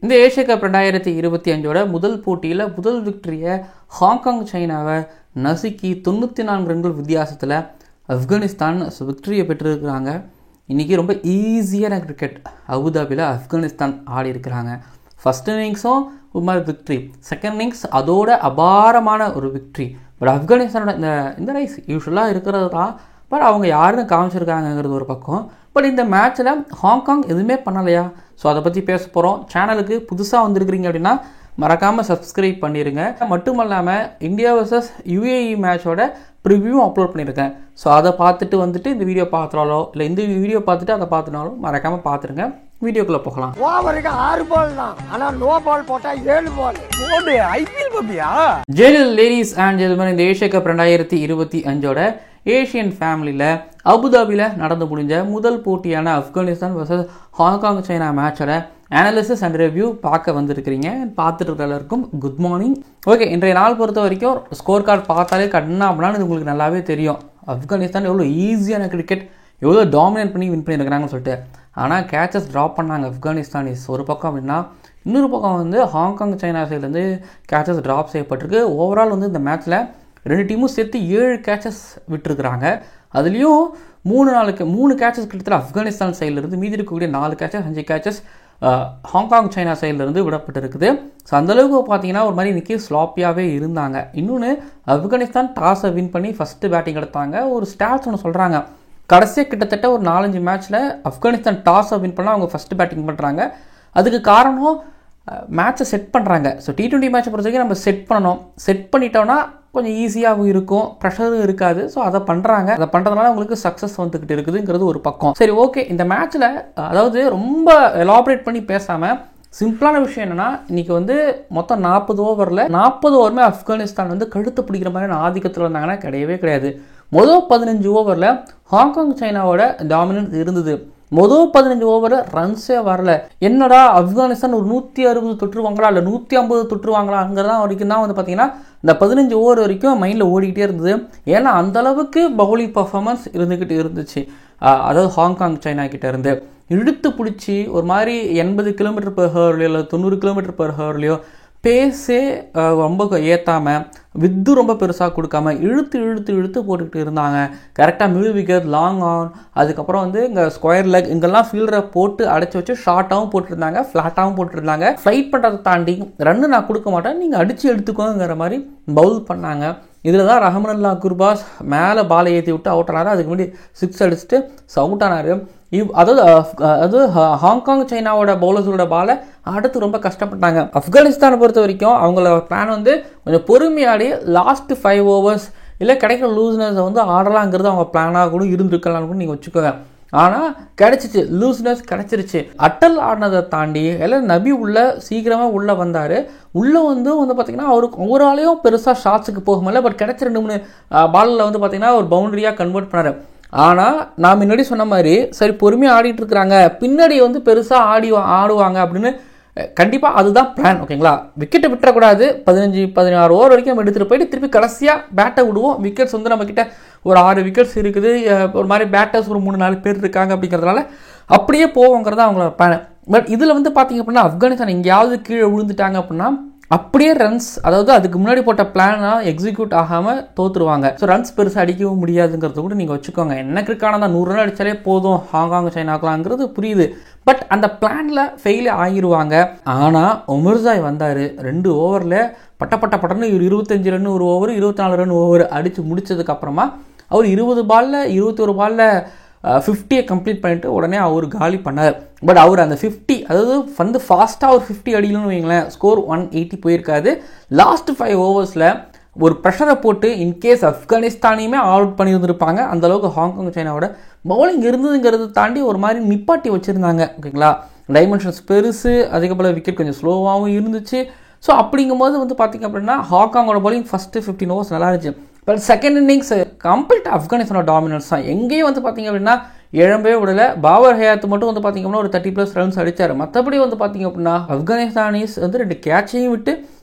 இந்த Asia cup 2025ஓட முதல் போட்டியில் முதல் விக்டரியை ஹாங்காங் சைனாவை நசுக்கி 94 ரன்கள் வித்தியாசத்தில் ஆப்கானிஸ்தான் விக்டரியை பெற்றிருக்கிறாங்க. இன்றைக்கி ரொம்ப ஈஸியான கிரிக்கெட் அபுதாபியில் ஆப்கானிஸ்தான் ஆடி இருக்கிறாங்க. ஃபஸ்ட் இன்னிங்ஸும் ஒரு மாதிரி விக்ட்ரி, செகண்ட் இன்னிங்ஸ் அதோட அபாரமான ஒரு விக்ட்ரி. பட் ஆப்கானிஸ்தானோட இந்த ரைஸ் யூஸ்வலாக இருக்கிறது தான், பட் அவங்க யாருன்னு காமிச்சிருக்காங்கிறது ஒரு பக்கம். பட் இந்த மேட்ச்சில் ஹாங்காங் எதுவுமே பண்ணலையா? ஸோ அதை பற்றி பேச போகிறோம். சேனலுக்கு புதுசாக வந்திருக்கிறீங்க அப்படின்னா மறக்காமல் சப்ஸ்கிரைப் பண்ணிடுங்க. மட்டும் இல்லாமல் இந்தியா வர்சஸ் UAE மேட்சோட ப்ரிவியூவும் அப்லோட் பண்ணியிருக்கேன். ஸோ அதை பார்த்துட்டு வந்துட்டு இந்த வீடியோ பார்த்துனாலோ இல்லை இந்த வீடியோ பார்த்துட்டு அதை பார்த்துனாலும் மறக்காமல் பார்த்துருங்க. வீடியோக்குள்ளே போகலாம். ஓவருக்கு 6 பால் தான், ஆனால் நோ பால் போட்டால் 7 பால். ஐபிஎல் பப்பியா? ஜெனரல் லேடிஸ் அண்ட் ஜென்டில்மேன், இந்த ஏஷியா கப் 2025ஓட ஏஷியன் ஃபேமிலியில் அபுதாபியில் நடந்து முடிஞ்ச முதல் போட்டியான ஆப்கானிஸ்தான் வர்சஸ் ஹாங்காங் சைனா மேட்சோட அனாலிசிஸ் அண்ட் ரிவ்யூ பார்க்க வந்திருக்கிறீங்க. பார்த்துட்டு இருக்கிற எல்லாருக்கும் குட் மார்னிங். ஓகே, இன்றைய நாள் பொறுத்த வரைக்கும் ஸ்கோர் கார்டு பார்த்தாலே கண்ணா அப்படின்னா இது உங்களுக்கு நல்லாவே தெரியும். ஆப்கானிஸ்தான் எவ்வளோ ஈஸியான கிரிக்கெட், எவ்வளோ டாமினேட் பண்ணி வின் பண்ணியிருக்கிறாங்கன்னு சொல்லிட்டு. ஆனால் கேச்சஸ் ட்ராப் பண்ணாங்க ஆப்கானிஸ்தானிஸ் ஒரு பக்கம் அப்படின்னா, இன்னொரு பக்கம் வந்து ஹாங்காங் சைனா சைட்லேருந்து கேச்சஸ் ட்ராப் செய்யப்பட்டிருக்கு. ஓவரால் வந்து இந்த மேட்ச்சில் 2 டீமும் சேர்த்து 7 கேச்சஸ் விட்டுருக்குறாங்க. அதுலேயும் 3 கேச்சஸ் கிட்டத்தட்ட ஆப்கானிஸ்தான் சைட்லேருந்து, மீதி இருக்கக்கூடிய 4 கேச்சஸ் 5 கேச்சஸ் ஹாங்காங் சைனா சைட்லேருந்து விடப்பட்டிருக்குது. ஸோ அந்தளவுக்கு பார்த்தீங்கன்னா ஒரு மாதிரி இன்றைக்கி ஸ்லாப்பியாகவே இருந்தாங்க. இன்னொன்று, ஆப்கானிஸ்தான் டாஸை வின் பண்ணி ஃபஸ்ட்டு பேட்டிங் எடுத்தாங்க. ஒரு ஸ்டாட்ஸ் ஒன்று சொல்கிறாங்க, கடைசியாக கிட்டத்தட்ட ஒரு 4-5 மேட்ச்சில் ஆப்கானிஸ்தான் டாஸை வின் பண்ணால் அவங்க ஃபஸ்ட்டு பேட்டிங் பண்ணுறாங்க. அதுக்கு காரணம் மேட்சை செட் பண்ணுறாங்க. ஸோ T20 மேட்சை பொறுத்த வரைக்கும் நம்ம செட் பண்ணணும். செட் பண்ணிட்டோன்னா கொஞ்சம் ஈஸியாகவும் இருக்கும், ப்ரெஷரும் இருக்காது. ஸோ அதை பண்ணுறாங்க. அதை பண்ணுறதுனால உங்களுக்கு சக்ஸஸ் வந்துக்கிட்டு இருக்குதுங்கிறது ஒரு பக்கம். சரி, ஓகே. இந்த மேட்ச்சில் அதாவது ரொம்ப எலாபரேட் பண்ணி பேசாமல் சிம்பிளான விஷயம் என்னென்னா, இன்றைக்கி வந்து மொத்தம் 40 ஓவரில் 40 ஓவருமே ஆப்கானிஸ்தான் வந்து கழுத்து பிடிக்கிற மாதிரியான ஆதிக்கத்தில் இருந்தாங்கன்னா கிடையவே கிடையாது. முதல் 15 ஓவரில் ஹாங்காங் சைனாவோட டாமினன்ஸ் இருந்தது. முதல் 15 ஓவரில் ரன்ஸே வரல. என்னடா ஆப்கானிஸ்தான் ஒரு 160 தொற்றுவாங்களா இல்லை 150 தொற்றுவாங்களாங்கிறதான் வரைக்கும் தான் வந்து பார்த்தீங்கன்னா இந்த 15 ஓவர் வரைக்கும் மைண்டில் ஓடிக்கிட்டே இருந்தது. ஏன்னா அந்தளவுக்கு பவுலிங் பர்ஃபார்மன்ஸ் இருந்துக்கிட்டு இருந்துச்சு. அதாவது ஹாங்காங் சைனா கிட்ட இருந்து இழுத்து பிடிச்சி ஒரு மாதிரி 80 km/h இல்லை 90 km/h பேஸே ரொம்ப ஏற்றாமல், வித்து ரொம்ப பெருசாக கொடுக்காம இழுத்து போட்டுக்கிட்டு இருந்தாங்க. கரெக்டாக மிடில் விக்கெட், லாங் ஆன், அதுக்கப்புறம் வந்து இங்கே ஸ்கொயர் லெக் இங்கெல்லாம் ஃபீல்டரை போட்டு அடைச்சி வச்சு ஷார்ட்டாகவும் போட்டுருந்தாங்க, ஃப்ளாட்டாகவும் போட்டுருந்தாங்க. ஃப்ளைட் பண்ணுறதை தாண்டி ரன்னு நான் கொடுக்க மாட்டேன், நீங்கள் அடித்து எடுத்துக்கோங்கிற மாதிரி பவுல் பண்ணாங்க. இதில் தான் ரஹமனுல்லா குர்பாஸ் மேலே பாலை ஏற்றி விட்டு அவுட் ஆனார். அதுக்கு முன்னாடி 6 அடிச்சுட்டு அவுட் ஆனார். அதாவது ஹாங்காங் சைனாவோட பவுலர்ஸோட பாலை அடுத்து ரொம்ப கஷ்டப்பட்டாங்க. ஆப்கானிஸ்தானை பொறுத்த வரைக்கும் அவங்களோட பிளான் வந்து கொஞ்சம் பொறுமையாடி லாஸ்ட் 5 ஓவர்ஸ் இல்லை கிடைக்கிற லூஸ்னஸை வந்து ஆடலாங்கிறது அவங்க பிளானாக கூட இருந்திருக்கலாம்னு கூட நீங்கள் வச்சுக்கோங்க. ஆனால் கிடைச்சிச்சு, லூஸ்னஸ் கிடைச்சிருச்சு. அட்டல் ஆடினதை தாண்டி எல்லாம் நபி சீக்கிரமாக உள்ளே வந்தார். உள்ளே வந்து பார்த்தீங்கன்னா அவருக்கு ஒவ்வொருளையும் பெருசாக ஷாட்ஸுக்கு போக முடியல. பட் கிடைச்ச 2-3 பாலில் வந்து பார்த்தீங்கன்னா ஒரு பவுண்டரியாக கன்வெர்ட் பண்ணார். ஆனால் நான் முன்னாடி சொன்ன மாதிரி சரி பொறுமையாக ஆடிட்டு இருக்கிறாங்க, பின்னாடி வந்து பெருசாக ஆடுவாங்க அப்படின்னு கண்டிப்பாக அதுதான் பிளான். ஓகேங்களா, விக்கெட்டை விட்டுறக்கூடாது. 15-16 ஓவர் வரைக்கும் நம்ம எடுத்துகிட்டு போயிட்டு திருப்பி கடைசியாக பேட்டை விடுவோம். விக்கெட்ஸ் வந்து நம்மக்கிட்ட ஒரு 6 விக்கெட்ஸ் இருக்குது, ஒரு மாதிரி பேட்டர்ஸ் ஒரு 3-4 பேர் இருக்காங்க. அப்படிங்கிறதுனால அப்படியே போவோங்கிறது அவங்களோட பிளான். பட் இதில் வந்து பார்த்தீங்க அப்படின்னா ஆப்கானிஸ்தான் எங்கேயாவது கீழே விழுந்துட்டாங்க அப்படின்னா அப்படியே ரன்ஸ், அதாவது அதுக்கு முன்னாடி போட்ட பிளானாக எக்ஸிக்யூட் ஆகாமல் தோற்றுருவாங்க. ஸோ ரன்ஸ் பெருசாக அடிக்கவும் முடியாதுங்கிறது கூட நீங்கள் வச்சுக்கோங்க. என்ன கிரிக்கான தான் 100 ரன் அடித்தாலே போதும் ஹாங்காங் சைனாக்கலாங்கிறது புரியுது. பட் அந்த பிளானில் ஃபெயில் ஆகிடுவாங்க. ஆனால் உமர்சாய் வந்தார். 2 ஓவரில் பட்டன்னு 25 ரன் ஒரு ஓவர், 24 ரன் ஓவர் அடித்து முடித்ததுக்கப்புறமா அவர் 20 பாலில் 21 பாலில் 50 கம்ப்ளீட் பண்ணிட்டு உடனே அவர் காலி பண்ணார். பட் அவர் அந்த 50, அதாவது வந்து ஃபாஸ்ட்டாக ஒரு 50 அடிக்கணும்னு வைங்களேன், ஸ்கோர் 180 போயிருக்காது. லாஸ்ட் 5 ஓவர்ஸில் ஒரு ப்ரெஷரை போட்டு இன்கேஸ் ஆப்கானிஸ்தானையுமே அவுட் பண்ணியிருந்திருப்பாங்க. அந்தளவுக்கு ஹாங்காங் சைனாவோட பவுலிங் இருந்ததுங்கிறத தாண்டி ஒரு மாதிரி நிப்பாட்டி வச்சுருந்தாங்க. ஓகேங்களா, டைமென்ஷன்ஸ் பெருசு, அதுக்கப்புறம் விக்கெட் கொஞ்சம் ஸ்லோவாகவும் இருந்துச்சு. ஸோ அப்படிங்கும்போது வந்து பார்த்திங்க அப்படின்னா ஹாங்காங்கோட பவுலிங் ஃபஸ்ட்டு 15 ஓவர்ஸ் நல்லா இருந்துச்சு. பட் செகண்ட் இன்னிங்ஸ் கம்ப்ளீட் ஆப்கானிஸ்தானோட டாமினன்ஸ் தான். எங்கேயும் வந்து பார்த்திங்க அப்படின்னா இழம்பவே விடலை. பாபர் ஹயாத் மட்டும் வந்து பார்த்திங்க அப்படின்னா ஒரு 30+ ரன்ஸ் அடித்தார். மற்றபடி வந்து பார்த்திங்க அப்படின்னா ஆப்கானிஸ்தானிஸ் வந்து 2 கேட்சையும் விட்டு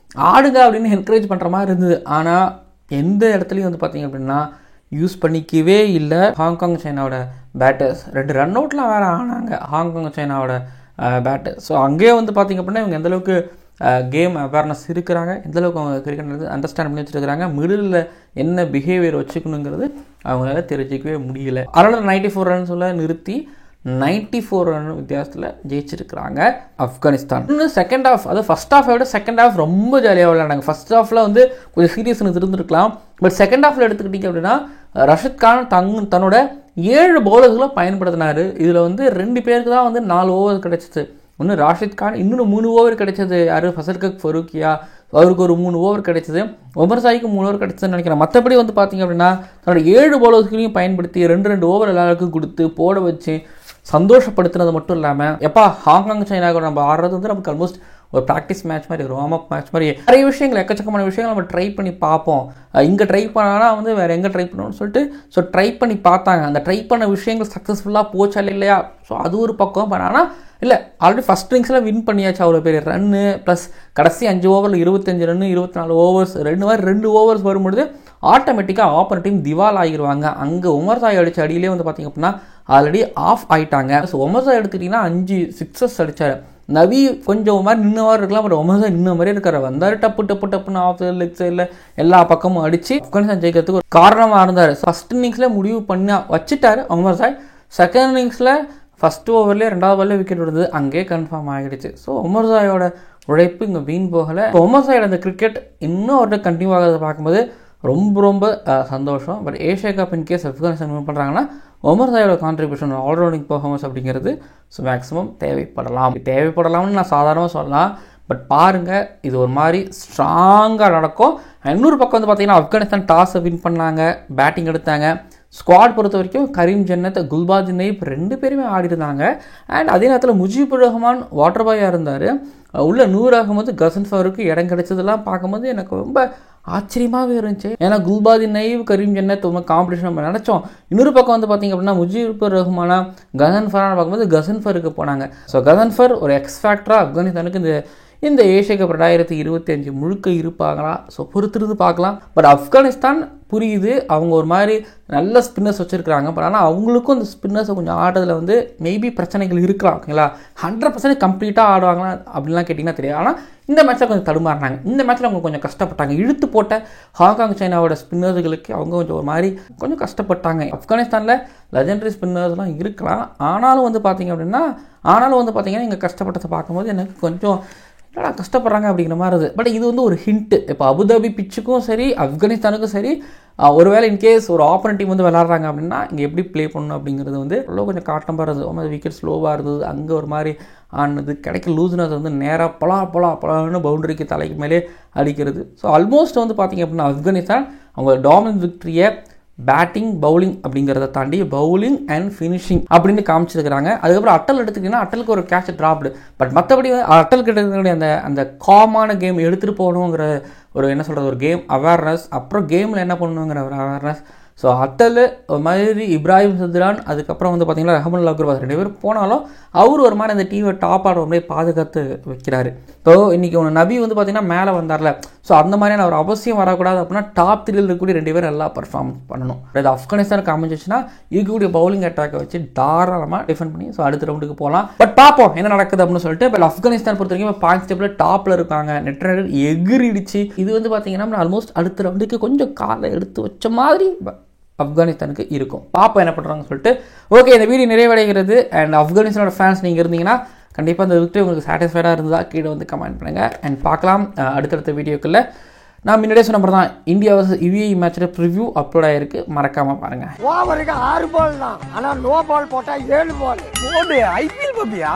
ஆடுங்க அப்படின்னு என்கரேஜ் பண்ணுற மாதிரி இருந்தது. ஆனால் எந்த இடத்துலையும் வந்து பார்த்திங்க அப்படின்னா யூஸ் பண்ணிக்கவே இல்லை ஹாங்காங் சைனாவோட பேட்டர்ஸ். 2 ரன் அவுட்லாம் வேறு ஆனாங்க ஹாங்காங் சைனாவோட பேட்டு. ஸோ அங்கேயே வந்து பார்த்திங்க அப்படின்னா இவங்க எந்தளவுக்கு கேம் அவேர்னஸ் இருக்கிறாங்க, எந்தளவுக்கு அவங்க கிரிக்கெட் அண்டர்ஸ்டாண்ட் பண்ணி வச்சுருக்கிறாங்க, மிடில் என்ன பிஹேவியர் வச்சுக்கணுங்கிறது அவங்களால தெரிஞ்சிக்கவே முடியல. அதனால் 94 ரன்ஸில் நிறுத்தி 94 ரன் வித்தியாசத்தில் ஜெயிச்சிருக்கிறாங்க ஆப்கானிஸ்தான். இன்னும் செகண்ட் ஹாஃப், அதாவது ஃபஸ்ட் ஹாஃபை விட செகண்ட் ஹாஃப் ரொம்ப ஜாலியாக விளையாண்டாங்க. ஃபஸ்ட் ஹாஃபில் வந்து கொஞ்சம் சீரியஸ்னஸ் இருந்திருக்கலாம். பட் செகண்ட் ஹாஃபில் எடுத்துக்கிட்டிங்க அப்படின்னா ரஷித் கான் தன்னோட 7 பவுலர்களை பயன்படுத்தினார். இதில் வந்து 2 பேருக்கு தான் வந்து 4 ஓவர் கிடச்சிது. ஒன்று ராஷித் கான், இன்னொன்று 3 ஓவர் கிடைச்சது யார், ஃபசல்கக் ஃபரூக்கியா, அவருக்கு ஒரு 3 ஓவர் கிடைச்சது. உமர் சாய்க்கு 3 ஓவர் கிடைச்சதுன்னு நினைக்கிறேன். மற்றபடி வந்து பார்த்திங்க அப்படின்னா தன்னோட 7 பவுலர்ஸ்களையும் பயன்படுத்தி 2 ஓவர் எல்லாருக்கும் கொடுத்து போட வச்சு சந்தோஷப்படுத்துனது மட்டும் இல்லாமல், எப்பா ஹாங்காங் சைனாவோட நம்ம ஆடுறது வந்து நமக்கு ஆல்மோஸ்ட் ஒரு ப்ராக்டிஸ் மேட்ச் மாதிரி, ஒரு வார்ம் அப் மேட்ச் மாதிரி நிறைய விஷயங்கள், எக்கச்சக்கமான விஷயங்கள் நம்ம ட்ரை பண்ணி பார்ப்போம். இங்கே ட்ரை பண்ணானா வந்து வேறு எங்கே ட்ரை பண்ணணும்னு சொல்லிட்டு ட்ரை பண்ணி பார்த்தாங்க. அந்த ட்ரை பண்ண விஷயங்கள் சக்ஸஸ்ஃபுல்லாக போச்சா இல்லையா, ஸோ அது ஒரு பக்கம். பட் ஆனால் இல்லை, ஆல்ரெடி ஃபஸ்ட் இன்னிங்ஸில் வின் பண்ணியாச்சு. அவ்வளோ பெரிய ரன்னு ப்ளஸ் கடைசி 5 ஓவரில் 25 ரன்னு, 24 ஓவர்ஸ், 2 ஓவர்ஸ் வரும்பொழுது ஆட்டோமேட்டிக்காக ஆப்பர் டீம் திவால் ஆகிடுவாங்க. அங்கே உமர் சாய் அடித்த அடியிலே வந்து பார்த்திங்க அப்படின்னா ஆல்ரெடி ஆஃப் ஆகிட்டாங்க. ஸோ உமர் சாய் எடுத்துக்கிட்டிங்கன்னா 5 சிக்ஸஸ் அடித்தார். நவி கொஞ்சம் மாதிரி நின்ன மாதிரி இருக்கலாம், பட் உமர் சாய் நின்ன மாதிரியே இருக்கார். வந்தார் டப்புன்னு ஆஃப் சைடு லெக் சைடில் எல்லா பக்கமும் அடித்து ஆப்கானிஸ்தான் ஜெயிக்கிறதுக்கு ஒரு காரணமாக இருந்தார். ஃபஸ்ட் இன்னிங்ஸில் முடிவு பண்ணி வச்சுட்டார் உமர் சாய். செகண்ட் இன்னிங்ஸில் ஃபஸ்ட் ஓவர்லேயே 2வது பால்லே விக்கெட் விடுறது அங்கேயே கன்ஃபார்ம் ஆகிடுச்சு. ஸோ உமர் சாயோட உழைப்பு இங்கே வீண் போகலை. உமர் சாயோட அந்த கிரிக்கெட் இன்னும் அவர்கிட்ட கண்டினியூ ஆகிறத பார்க்கும்போது ரொம்ப சந்தோஷம். But Asia cup in case Afghanistan win பண்ணுறாங்கன்னா உமர் சாயோட கான்ட்ரிபியூஷன், ஆல்ரவுண்டிங் பர்ஃபார்மன்ஸ் அப்படிங்கிறது மேக்ஸிமம் தேவைப்படலாம்னு நான் சாதாரணமாக சொல்லலாம். பட் பாருங்கள், இது ஒரு மாதிரி ஸ்ட்ராங்காக நடக்கும். இன்னொரு பக்கம் வந்து பார்த்திங்கன்னா ஆப்கானிஸ்தான் டாஸை வின் பண்ணாங்க, பேட்டிங் எடுத்தாங்க. ஸ்குவாட் பொறுத்த வரைக்கும் கரீம் ஜன்னத், குல்பாதின் நைப் 2 பேருமே ஆடி இருந்தாங்க. அண்ட் அதே நேரத்தில் முஜிபுர் ரஹ்மான் வாட்டர் பாயாக இருந்தார். உள்ள நூர் அகமது, கசன் ஃபருக்கு இடம் கிடைச்சதெல்லாம் பார்க்கும்போது எனக்கு ரொம்ப ஆச்சரியமாகவே இருந்துச்சு. ஏன்னா குல்பாதின் நைப், கரீம் ஜன்னத் ரொம்ப காம்படிஷன் நம்ம நினச்சோம். இன்னொரு பக்கம் வந்து பார்த்திங்க அப்படின்னா முஜிபுர் ரஹ்மானா, கசன் ஃபரான பார்க்கும்போது கசன் ஃபருக்கு போனாங்க. ஸோ கசன் ஃபர் ஒரு எக்ஸ் ஃபேக்டராக ஆப்கானிஸ்தானுக்கு இந்த ஏஷியா கப் 2025 முழுக்க இருப்பாங்களா? ஸோ பொறுத்திருந்து பார்க்கலாம். பட் ஆப்கானிஸ்தான் புரியுது, அவங்க ஒரு மாதிரி நல்ல ஸ்பின்னர்ஸ் வச்சுருக்காங்க. பட் ஆனால் அவங்களுக்கும் அந்த ஸ்பின்னர்ஸை கொஞ்சம் ஆடுறதுல வந்து மேபி பிரச்சனைகள் இருக்கலாம். ஓகேங்களா, 100% கம்ப்ளீட்டாக ஆடுவாங்களா அப்படின்லாம் கேட்டிங்கன்னா தெரியாது. ஆனால் இந்த மேட்ச்சில் கொஞ்சம் தடுமாறினாங்க. இந்த மேட்ச்சில் அவங்க கொஞ்சம் கஷ்டப்பட்டாங்க. இழுத்து போட்ட ஹாங்காங் சைனாவோட ஸ்பின்னர்களுக்கு அவங்க கொஞ்சம் கஷ்டப்பட்டாங்க. ஆப்கானிஸ்தானில் லெஜெண்டரி ஸ்பின்னர்ஸ்லாம் இருக்கலாம். ஆனாலும் வந்து பார்த்திங்கன்னா இங்கே கஷ்டப்பட்டதை பார்க்கும்போது எனக்கு கொஞ்சம் கஷ்டப்படுறாங்க அப்படிங்கிற மாதிரி இருக்குது. பட் இது வந்து ஒரு ஹிண்ட்டு. இப்போ அபுதாபி பிச்சுக்கும் சரி, ஆப்கானிஸ்தானுக்கும் சரி, ஒருவேளை இன்கேஸ் ஒரு ஆப்போனன்ட் டீம் வந்து விளாட்றாங்க அப்படின்னா இங்கே எப்படி ப்ளே பண்ணணும் அப்படிங்கிறது வந்து கொஞ்சம் காட்டமாக இருந்தது. விக்கெட் ஸ்லோவாக இருந்தது, அங்கே ஒரு மாதிரி ஆனது கிடைக்க லூஸ்னஸ் வந்து நேராக பொலான்னு பவுண்டரிக்கு தலைக்கு மேலே அடிக்கிறது. ஸோ ஆல்மோஸ்ட் வந்து பார்த்திங்க அப்படின்னா ஆப்கானிஸ்தான் அவங்க டாமினன்ட் விக்டரியை பேட்டிங் பவுலிங் அப்படிங்கிறத தாண்டி பவுலிங் அண்ட் ஃபினிஷிங் அப்படின்னு காமிச்சிருக்கிறாங்க. அதுக்கப்புறம் அட்டல் எடுத்துக்கிட்டிங்கன்னா அட்டலுக்கு ஒரு கேட்ச் ட்ராப்டு. பட் மற்றபடி அட்டலுக்கு எடுக்கக்கூடிய அந்த காமான கேம் எடுத்துகிட்டு போகணுங்கிற ஒரு கேம் அவேர்னஸ், அப்புறம் கேமில் என்ன பண்ணணுங்கிற ஒரு அவேர்னஸ். ஸோ அட்டல் ஒரு மாதிரி இப்ராஹிம் சத்ரான், அதுக்கப்புறம் வந்து பார்த்திங்கன்னா ரஹமன் அக்ரவால் 2 பேர் போனாலும் அவர் ஒரு மாதிரி அந்த டீமை டாப் ஆடுற மாதிரி பாதுகாத்து வைக்கிறாரு. ஸோ இன்றைக்கி நபி வந்து பார்த்திங்கன்னா மேலே வந்தார்ல, ஸோ அந்த மாதிரியான ஒரு அவசியம் வரக்கூடாது. அப்படின்னா டாப் 3 இருக்கக்கூடிய 2 பேர் நல்லா பர்ஃபார்மன்ஸ் பண்ணணும். அது ஆப்கானிஸ்தானுக்கு அமைஞ்சிச்சுன்னா இருக்கக்கூடிய பவுலிங் அட்டாக்கை வச்சு தாராளமாக டிஃபெண்ட் பண்ணி ஸோ அடுத்த ரவுண்டுக்கு போகலாம். பட் பார்ப்போம் என்ன நடக்குது அப்படின்னு சொல்லிட்டு. இப்போ ஆப்கானிஸ்தான் பொறுத்த வரைக்கும் பாயிண்ட்ஸ் டேபிளில் டாப்பில் இருக்காங்க. நெட் ரன் எகிரிடுச்சு. இது வந்து பார்த்திங்கன்னா ஆல்மோஸ்ட் அடுத்த ரவுண்டுக்கு கொஞ்சம் காலை எடுத்து வச்ச மாதிரி ஆப்கானிஸ்தானுக்கு இருக்கும். பார்ப்போம் என்ன பண்ணுறாங்கன்னு சொல்லிட்டு. ஓகே, இந்த வீடியோ நிறைவடைகிறது. அண்ட் ஆப்கானிஸ்தானோட ஃபேன்ஸ் நீங்கள் இருந்தீங்கன்னா கண்டிப்பாக இந்த விக்டரி உங்களுக்கு சாட்டிஸ்ஃபைடாக இருந்தால் கீழே வந்து கமெண்ட் பண்ணுங்கள். அண்ட் பார்க்கலாம் அடுத்தடுத்த வீடியோக்குள்ளே. நான் முன்னாடியே சொன்ன மாதிரி தான் இந்தியா vs UAE மேட்சோட ப்ரிவ்யூ அப்லோட் ஆகிருக்கு, மறக்காமல் பாருங்கள். ஓவருக்கு 6 பால் தான், ஆனால் நோ பால் போட்டால் 7 பால். ஐபிஎல் பாப்பியா?